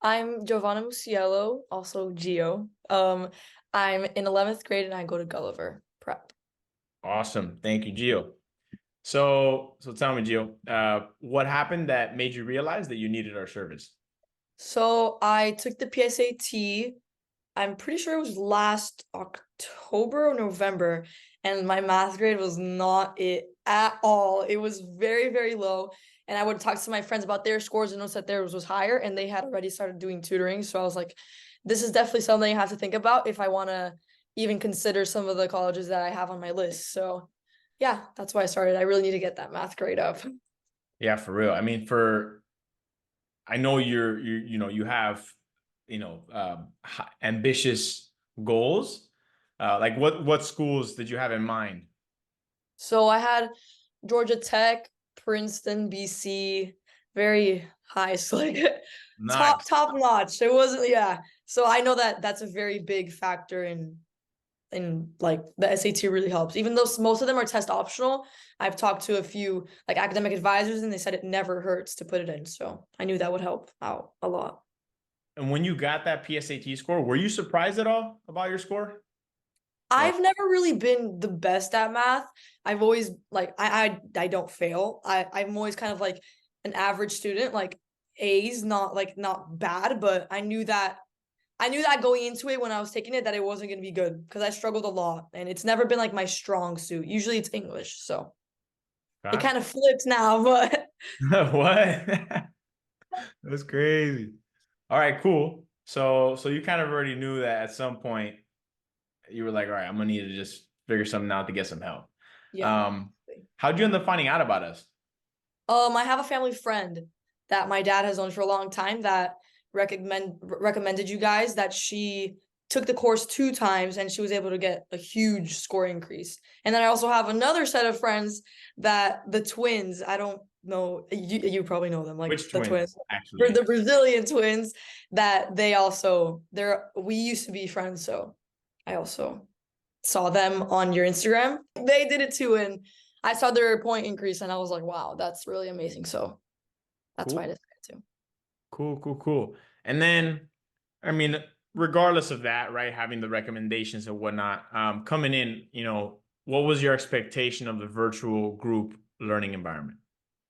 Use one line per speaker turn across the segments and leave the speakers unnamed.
I'm Giovanna Musiello, also Gio. I'm in 11th grade and I go to Gulliver Prep.
Awesome. Thank you, Gio. So tell me, Gio, what happened that made you realize that you needed our service?
So I took the PSAT. I'm pretty sure it was last October or November, and my math grade was not it at all. It was very, very low. And I would talk to my friends about their scores and noticed that theirs was higher, and they had already started doing tutoring. So I was like, this is definitely something I have to think about if I want to even consider some of the colleges that I have on my list. So yeah, that's why I started. I really need to get that math grade up.
Yeah, for real. I mean, I know you have, ambitious goals. Like what schools did you have in mind?
So I had Georgia Tech, Princeton, BC, very high, so like top
Nice.
top notch. It wasn't, yeah. So I know that that's a very big factor in like the SAT really helps. Even though most of them are test optional, I've talked to a few like academic advisors and they said it never hurts to put it in. So I knew that would help out a lot.
And when you got that PSAT score, were you surprised at all about your score? Like,
I've never really been the best at math. I've always like I don't fail. I'm always kind of like an average student, like A's, not bad, but I knew that going into it when I was taking it that it wasn't gonna be good because I struggled a lot and it's never been like my strong suit. Usually it's English, so it
gotcha.
kind of flips now, but
What? That's crazy. All right, cool. So you kind of already knew that at some point you were like, all right, I'm gonna need to just figure something out to get some help.
yeah.
Um, how'd you end up finding out about us?
I have a family friend that my dad has known for a long time that recommended you guys that she took the course 2 times and she was able to get a huge score increase. And then I also have another set of friends that the twins, I don't know, you probably know them, like
Which
the twins,
twins, actually?
the Brazilian twins that we used to be friends, so I also saw them on your Instagram. They did it too, and I saw their point increase, and I was like, wow, that's really amazing. So that's why I
Cool,
decided to.
cool. And then, I mean, regardless of that, right, having the recommendations and whatnot, coming in, what was your expectation of the virtual group learning environment?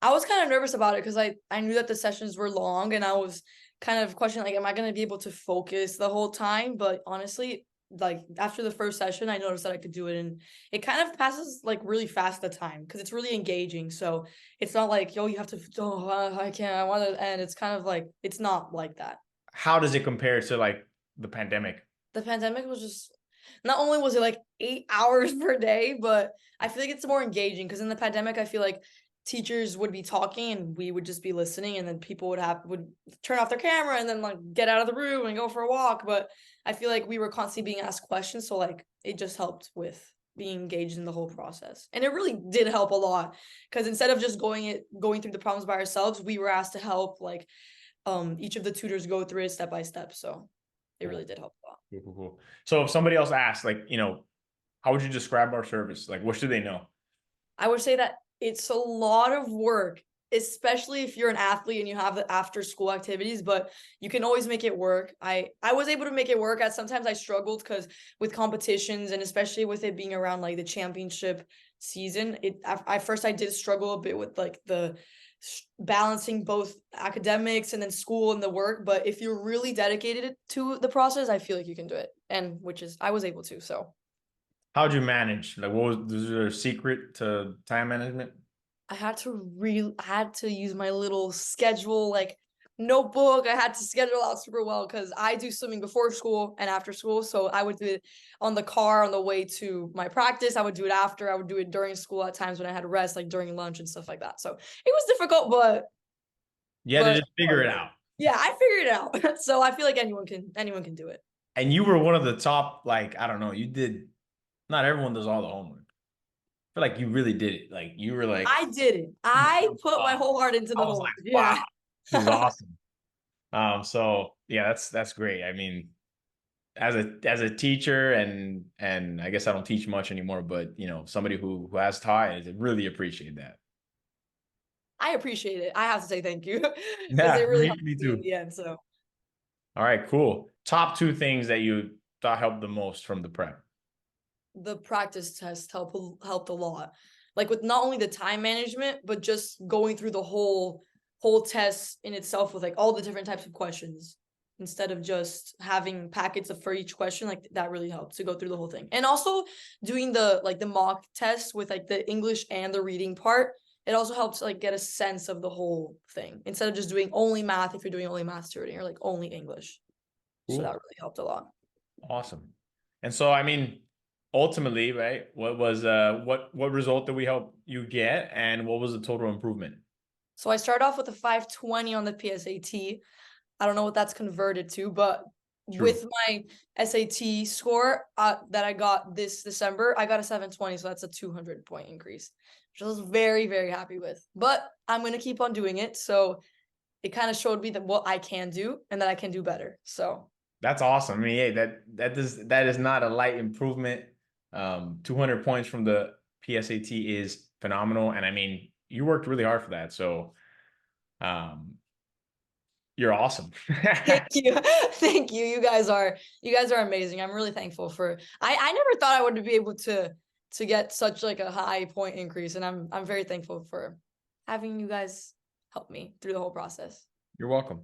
I was kind of nervous about it because I knew that the sessions were long, and I was kind of questioning like, am I going to be able to focus the whole time? But honestly, like after the first session, I noticed that I could do it, and it kind of passes like really fast the time because it's really engaging. So it's not like, yo, you have to, oh, I can't, I want to, and it's kind of like it's not like that.
How does it compare to like the pandemic?
The pandemic was just, not only was it like 8 hours per day, but I feel like it's more engaging because in the pandemic, I feel like teachers would be talking and we would just be listening, and then people would turn off their camera and then like get out of the room and go for a walk. But I feel like we were constantly being asked questions, so like it just helped with being engaged in the whole process. And it really did help a lot because instead of just going through the problems by ourselves, we were asked to help like each of the tutors go through it step by step. So it really
Cool,
did help a lot.
cool. So if somebody else asks, like, how would you describe our service? Like, what should they know?
I would say that it's a lot of work, especially if you're an athlete and you have the after school activities, but you can always make it work. I was able to make it work. At sometimes I struggled because with competitions and especially with it being around like the championship season, I first I did struggle a bit with like the balancing both academics and then school and the work, but if you're really dedicated to the process, I feel like you can do it. And which is I was able to. So
How'd you manage? Like, was there a secret to time management?
I had to use my little schedule like notebook. I had to schedule out super well because I do swimming before school and after school. So I would do it on the car on the way to my practice. I would do it after. I would do it during school at times when I had rest, like during lunch and stuff like that. So it was difficult,
You had to
but
just figure it out.
yeah, I figured it out. So I feel like anyone can do it.
And you were one of the top, like, I don't know, not everyone does all the homework. I feel like you really did it. Like, you were like,
I did it. I put my whole heart into
I
the
was like,
homework.
wow,
Yeah.
this is awesome. So yeah, that's great. I mean, as a teacher and I guess I don't teach much anymore, but somebody who has taught, I really appreciate that.
I appreciate it. I have to say thank you because it
Yeah,
really
me,
helped
me
me in
too.
the end. So
All right, cool. Top two things that you thought helped the most from the prep.
The practice test helped a lot. Like with not only the time management, but just going through the whole test in itself with like all the different types of questions instead of just having packets of for each question. Like that really helped to go through the whole thing. And also doing the mock test with like the English and the reading part. It also helps like get a sense of the whole thing instead of just doing only math if you're doing only math tutoring or like only English. So that
Cool.
really helped a lot.
Awesome. And so, I mean, ultimately, right, what result did we help you get and what was the total improvement?
So I started off with a 520 on the PSAT. I don't know what that's converted to, but
True.
with my SAT score that I got this December, I got a 720, so that's a 200-point increase, which I was very, very happy with. But I'm going to keep on doing it. So it kind of showed me that what I can do and that I can do better. So
That's awesome. I mean, hey, that is not a light improvement. 200 points from the PSAT is phenomenal. And I mean, you worked really hard for that. So um, you're awesome.
thank you. Thank you. You guys are amazing. I'm really thankful for I never thought I would be able to get such like a high point increase, and I'm very thankful for having you guys help me through the whole process.
You're welcome.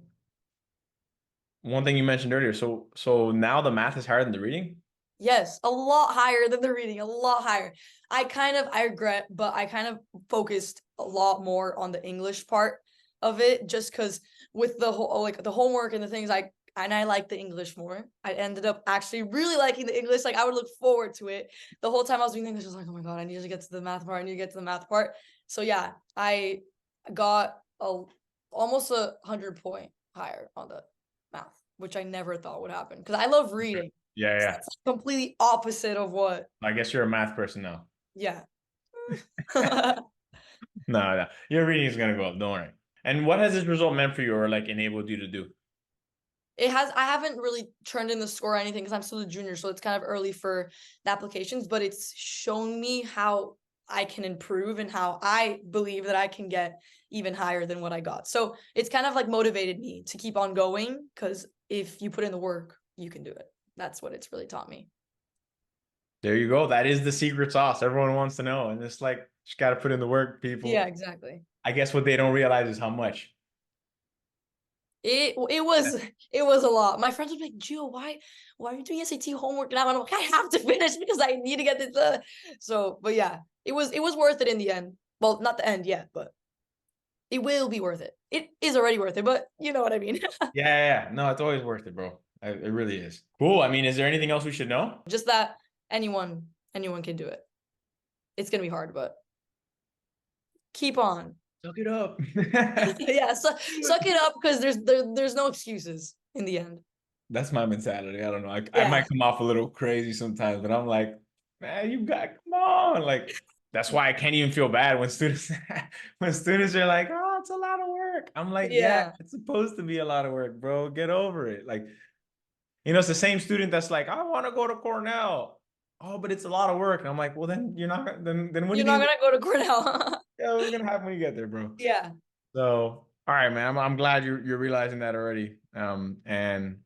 One thing you mentioned earlier. So now the math is higher than the reading?
Yes, a lot higher than the reading, a lot higher. I regret, but I kind of focused a lot more on the English part of it just because with the whole like the homework and the things I like the English more. I ended up actually really liking the English. Like I would look forward to it. The whole time I was doing English, I was like, oh my God, I need to get to the math part. I need to get to the math part. So yeah, I got almost 100-point higher on the math, which I never thought would happen because I love
Okay.
reading.
Yeah,
So
yeah.
that's completely opposite of what,
I guess you're a math person now.
yeah.
No, no. Your reading is gonna go up, don't worry. And what has this result meant for you or like enabled you to do?
I haven't really turned in the score or anything because I'm still a junior, so it's kind of early for the applications, but it's shown me how I can improve and how I believe that I can get even higher than what I got. So it's kind of like motivated me to keep on going because if you put in the work, you can do it. That's what it's really taught me.
There you go. That is the secret sauce. Everyone wants to know. And it's like, just gotta put in the work,
Yeah,
people.
exactly.
I guess what they don't realize is how much.
It was a lot. My friends would be like, Gio, why are you doing SAT homework now? And I'm like, I have to finish because I need to get this. So, but yeah, it was worth it in the end. Well, not the end yet, but it will be worth it. It is already worth it, but you know what I mean.
Yeah, yeah, yeah. No, it's always worth it, bro. It really is. Cool. I mean, is there anything else we should know?
Just that anyone can do it. It's gonna be hard, but keep on.
Suck it up.
Yeah, suck it up because there's no excuses in the end.
That's my mentality. I don't know. I
Yeah,
might come off a little crazy sometimes, but I'm like, man, you got come on. Like that's why I can't even feel bad when students when students are like, oh, it's a lot of work. I'm like, yeah,
yeah.
it's supposed to be a lot of work, bro. Get over it. Like, it's the same student that's like, I want to go to Cornell. Oh, but it's a lot of work. And I'm like, well, then you're not then what do
You're
you
not
think?
gonna go to Cornell.
Yeah, what's gonna happen when you get there, bro?
Yeah,
So, all right, man. I'm glad you're realizing that already. And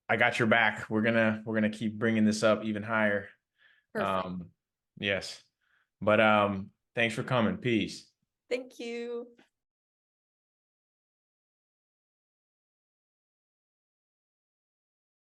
I got your back. We're gonna keep bringing this up even higher.
perfect.
Yes, but thanks for coming. Peace.
Thank you.